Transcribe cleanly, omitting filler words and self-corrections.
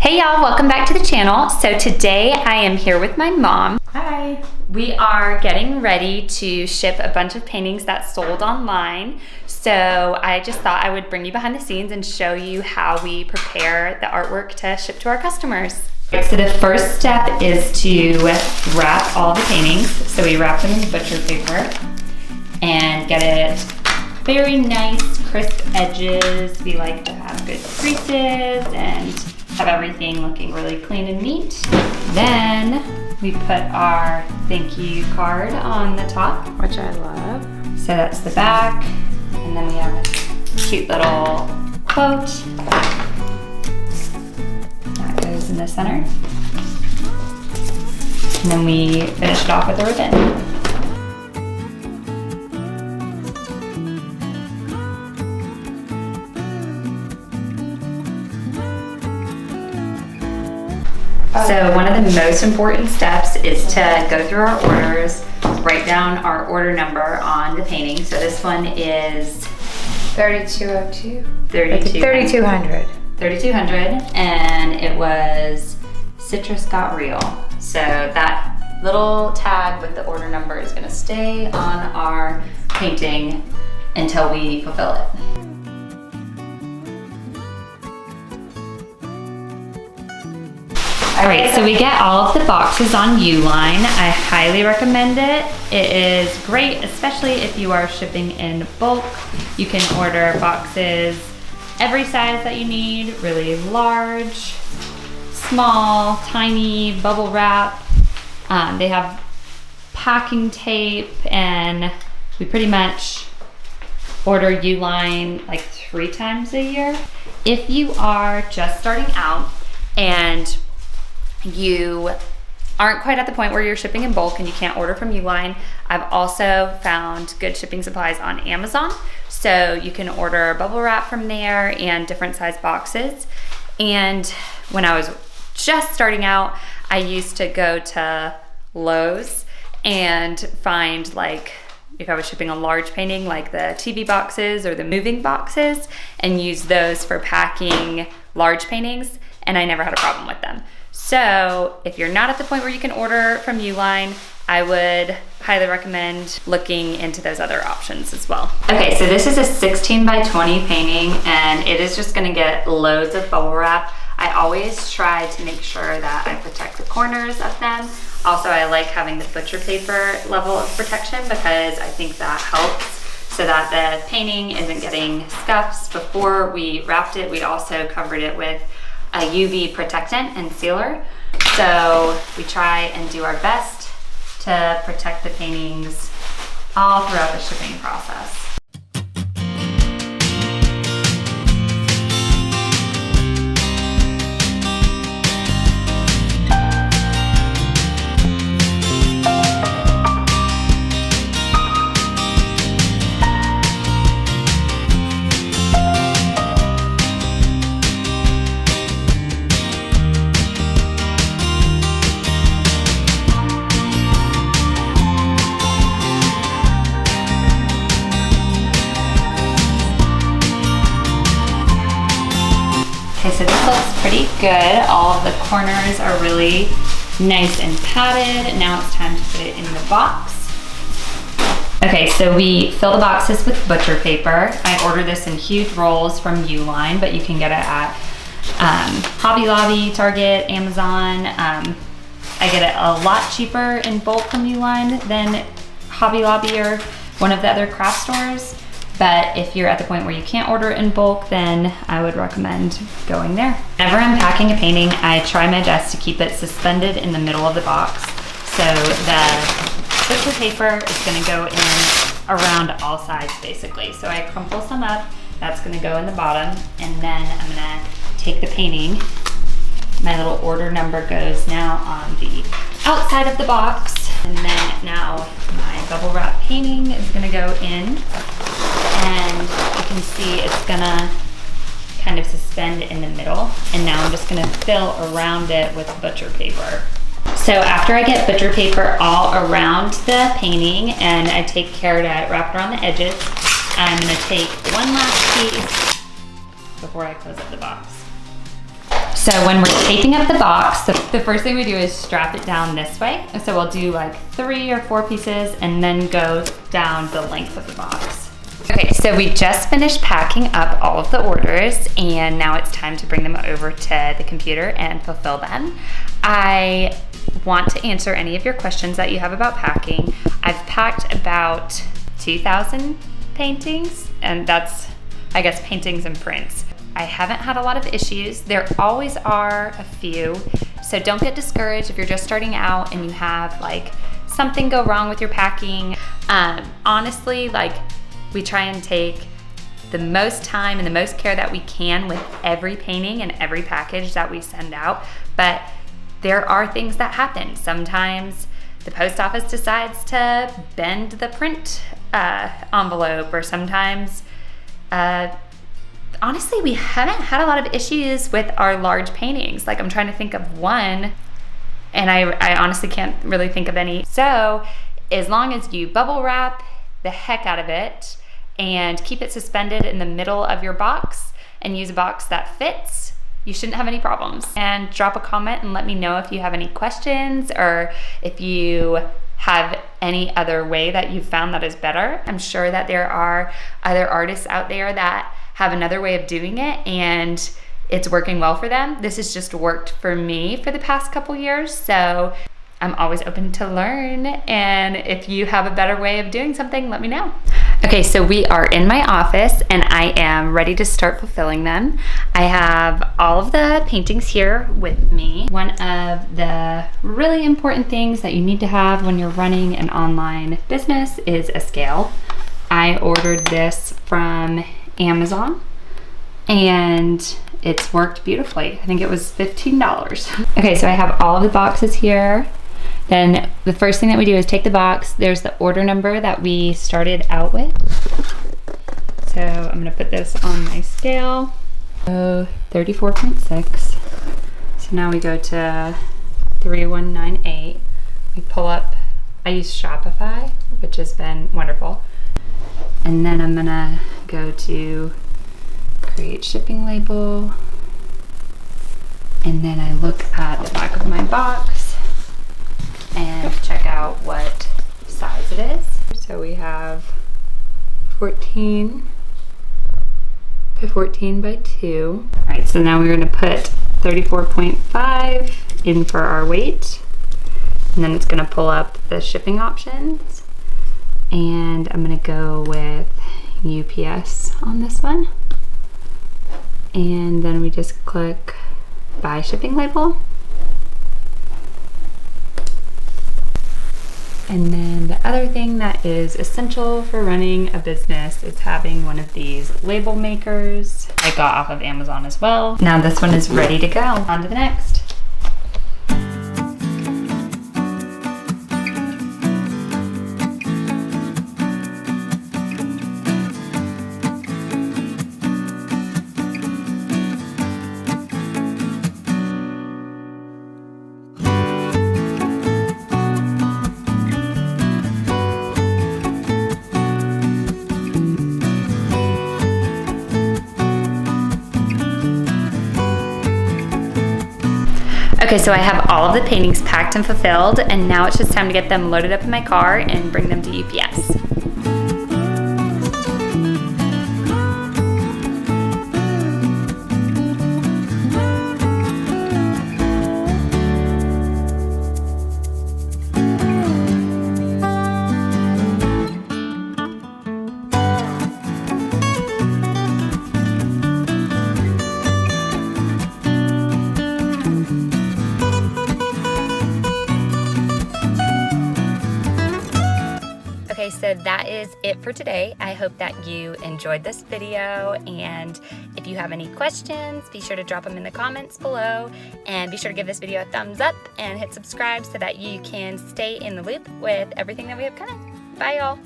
Hey y'all, welcome back to the channel. So today I am here with my mom. Hi. We are getting ready to ship a bunch of paintings that sold online. So I just thought I would bring you behind the scenes and show you how we prepare the artwork to ship to our customers. So the first step is to wrap all the paintings. So we wrap them in butcher paper and get it very nice, crisp edges. We like to have good creases and have everything looking really clean and neat. Then we put our thank you card on the top, Which I love. so that's the back. And then we have a cute little quote. That goes in the center. And then we finish it off with a ribbon. So one of the most important steps is to go through our orders, write down our order number on the painting. So this one is 3202. 3200. 3200. And it was Citrus Got Real. So that little tag with the order number is gonna stay on our painting until we fulfill it. All right, so we get all of the boxes on Uline. I highly recommend it. It is great, especially if you are shipping in bulk. You can order boxes every size that you need, really large, small, tiny, bubble wrap. They have packing tape, and we pretty much order Uline like 3 times a year. If you are just starting out and you aren't quite at the point where you're shipping in bulk and you can't order from Uline, I've also found good shipping supplies on Amazon. So you can order bubble wrap from there and different size boxes. And when I was just starting out, I used to go to Lowe's and find, like, if I was shipping a large painting, like the TV boxes or the moving boxes, and use those for packing large paintings, and I never had a problem with them. So if you're not at the point where you can order from Uline, I would highly recommend looking into those other options as well. Okay, so this is a 16 by 20 painting, and it is just gonna get loads of bubble wrap. I always try to make sure that I protect the corners of them. Also, I like having the butcher paper level of protection because I think that helps so that the painting isn't getting scuffs. Before we wrapped it, we also covered it with a UV protectant and sealer. So we try and do our best to protect the paintings all throughout the shipping process. Okay, so this looks pretty good. All of the corners are really nice and padded. Now it's time to put it in the box. Okay, so we fill the boxes with butcher paper. I order this in huge rolls from Uline, but you can get it at Hobby Lobby, Target, Amazon. I get it a lot cheaper in bulk from Uline than Hobby Lobby or one of the other craft stores. But if you're at the point where you can't order it in bulk, then I would recommend going there. Whenever I'm packing a painting, I try my best to keep it suspended in the middle of the box. So the butcher paper is gonna go in around all sides basically. So I crumple some up, that's gonna go in the bottom, and then I'm gonna take the painting. My little order number goes now on the outside of the box. And then now my bubble wrap painting is gonna go in. And you can see it's gonna kind of suspend in the middle. And now I'm just gonna fill around it with butcher paper. So after I get butcher paper all around the painting and I take care to wrap it around the edges, I'm gonna take one last piece before I close up the box. So when we're taping up the box, the first thing we do is strap it down this way. So we'll do like 3 or 4 pieces and then go down the length of the box. Okay, so we just finished packing up all of the orders and now it's time to bring them over to the computer and fulfill them. I want to answer any of your questions that you have about packing. I've packed about 2,000 paintings, and that's, I guess, paintings and prints. I haven't had a lot of issues. There always are a few, so don't get discouraged if you're just starting out and you have like something go wrong with your packing. Honestly, like, we try and take the most time and the most care that we can with every painting and every package that we send out, but there are things that happen. Sometimes the post office decides to bend the print envelope, or sometimes, honestly, we haven't had a lot of issues with our large paintings. Like, I'm trying to think of one, and I honestly can't really think of any. So as long as you bubble wrap the heck out of it and keep it suspended in the middle of your box and use a box that fits, you shouldn't have any problems. And drop a comment and let me know if you have any questions or if you have any other way that you've found that is better. I'm sure that there are other artists out there that have another way of doing it and it's working well for them. This has just worked for me for the past couple years, so I'm always open to learn, and if you have a better way of doing something, let me know. Okay, so we are in my office and I am ready to start fulfilling them. I have all of the paintings here with me. One of the really important things that you need to have when you're running an online business is a scale. I ordered this from Amazon and it's worked beautifully. I think it was $15. Okay, so I have all of the boxes here. Then the first thing that we do is take the box. There's the order number that we started out with. So I'm gonna put this on my scale. So 34.6. So now we go to 3198. We pull up, I use Shopify, which has been wonderful. And then I'm gonna go to create shipping label. And then I look at the back of my box and check out what size it is. So we have 14 by 14 by 2. All right, so now we're gonna put 34.5 in for our weight. And then it's gonna pull up the shipping options. And I'm gonna go with UPS on this one. And then we just click buy shipping label. And then the other thing that is essential for running a business is having one of these label makers. I got off of Amazon as well. Now this one is ready to go. On to the next. Okay, so I have all of the paintings packed and fulfilled, and now it's just time to get them loaded up in my car and bring them to UPS. Okay, so that is it for today. I hope that you enjoyed this video, and if you have any questions, be sure to drop them in the comments below, and be sure to give this video a thumbs up and hit subscribe so that you can stay in the loop with everything that we have coming. Bye, y'all.